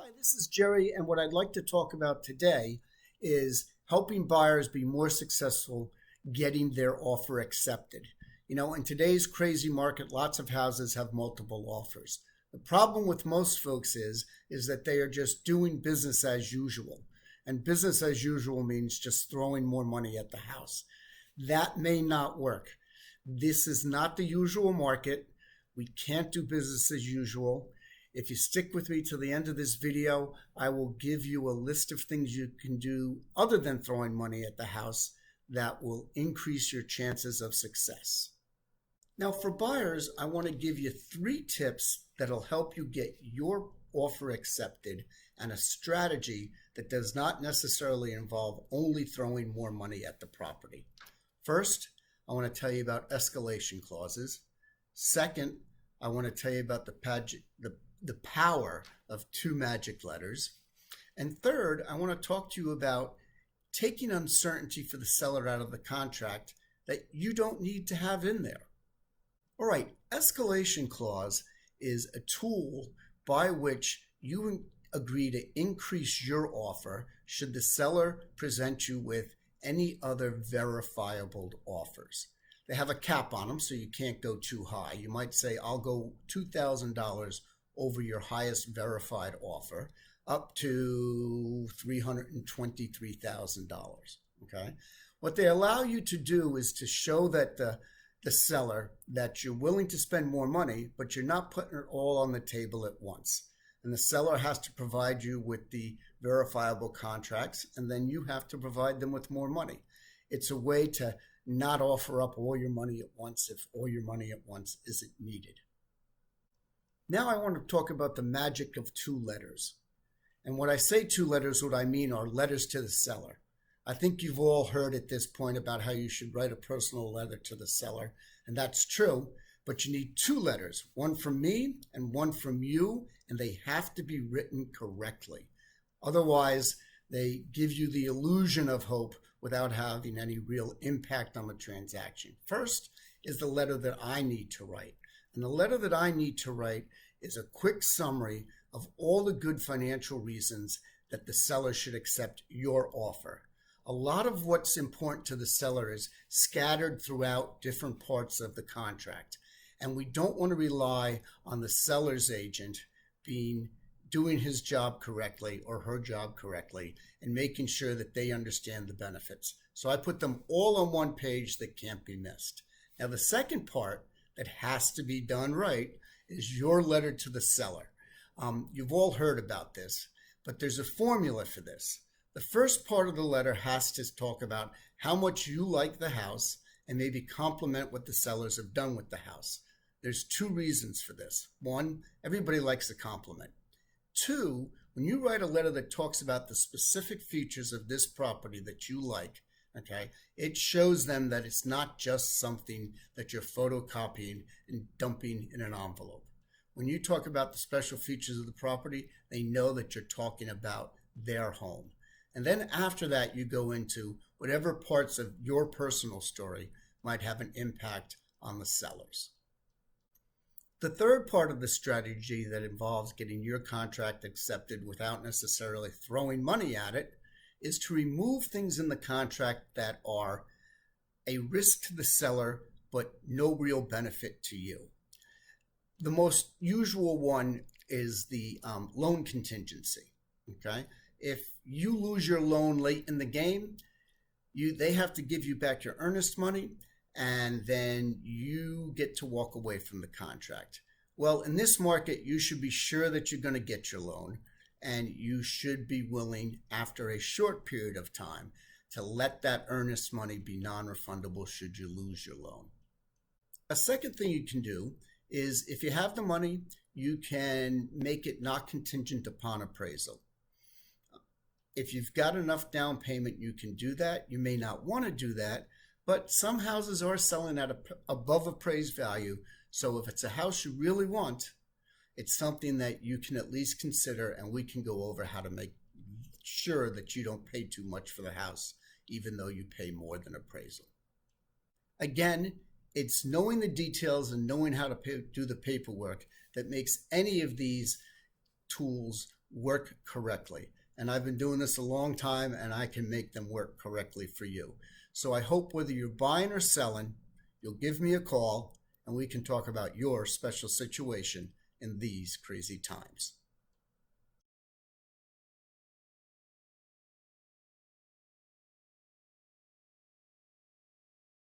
Hi, this is Jerry, and what I'd like to talk about today is helping buyers be more successful getting their offer accepted. In today's crazy market, lots of houses have multiple offers. The problem with most folks is that they are just doing business as usual. And business as usual means just throwing more money at the house. That may not work. This is not the usual market. We can't do business as usual. If you stick with me to the end of this video, I will give you a list of things you can do other than throwing money at the house that will increase your chances of success. Now, for buyers, I want to give you 3 tips that'll help you get your offer accepted and a strategy that does not necessarily involve only throwing more money at the property. First, I want to tell you about escalation clauses. Second, I want to tell you about the power of 2 magic letters. And third, I want to talk to you about taking uncertainty for the seller out of the contract that you don't need to have in there. All right, escalation clause is a tool by which you agree to increase your offer should the seller present you with any other verifiable offers. They have a cap on them, so you can't go too high. You might say, I'll go $2,000 over your highest verified offer, up to $323,000, okay? What they allow you to do is to show that the seller that you're willing to spend more money, but you're not putting it all on the table at once. And the seller has to provide you with the verifiable contracts, and then you have to provide them with more money. It's a way to not offer up all your money at once if all your money at once isn't needed. Now I want to talk about the magic of 2 letters. And when I say 2 letters, what I mean are letters to the seller. I think you've all heard at this point about how you should write a personal letter to the seller, and that's true, but you need 2 letters, one from me and one from you, and they have to be written correctly. Otherwise, they give you the illusion of hope without having any real impact on the transaction. First is the letter that I need to write. And the letter that I need to write is a quick summary of all the good financial reasons that the seller should accept your offer. A lot of what's important to the seller is scattered throughout different parts of the contract. And we don't want to rely on the seller's agent doing his job correctly or her job correctly and making sure that they understand the benefits. So I put them all on one page that can't be missed. Now, the second part that has to be done right is your letter to the seller. You've all heard about this, but there's a formula for this. The first part of the letter has to talk about how much you like the house and maybe compliment what the sellers have done with the house. There's 2 reasons for this. 1, everybody likes a compliment. 2, when you write a letter that talks about the specific features of this property that you like, okay, it shows them that it's not just something that you're photocopying and dumping in an envelope. When you talk about the special features of the property, they know that you're talking about their home. And then after that, you go into whatever parts of your personal story might have an impact on the sellers. The third part of the strategy that involves getting your contract accepted without necessarily throwing money at it is to remove things in the contract that are a risk to the seller, but no real benefit to you. The most usual one is the loan contingency, okay? If you lose your loan late in the game, they have to give you back your earnest money, and then you get to walk away from the contract. Well, in this market, you should be sure that you're going to get your loan, and you should be willing, after a short period of time, to let that earnest money be non-refundable should you lose your loan. A second thing you can do is, if you have the money, you can make it not contingent upon appraisal. If you've got enough down payment, you can do that. You may not want to do that, but some houses are selling at above appraised value. So if it's a house you really want, it's something that you can at least consider, and we can go over how to make sure that you don't pay too much for the house, even though you pay more than appraisal. Again, it's knowing the details and knowing how to do the paperwork that makes any of these tools work correctly. And I've been doing this a long time, and I can make them work correctly for you. So I hope whether you're buying or selling, you'll give me a call and we can talk about your special situation in these crazy times.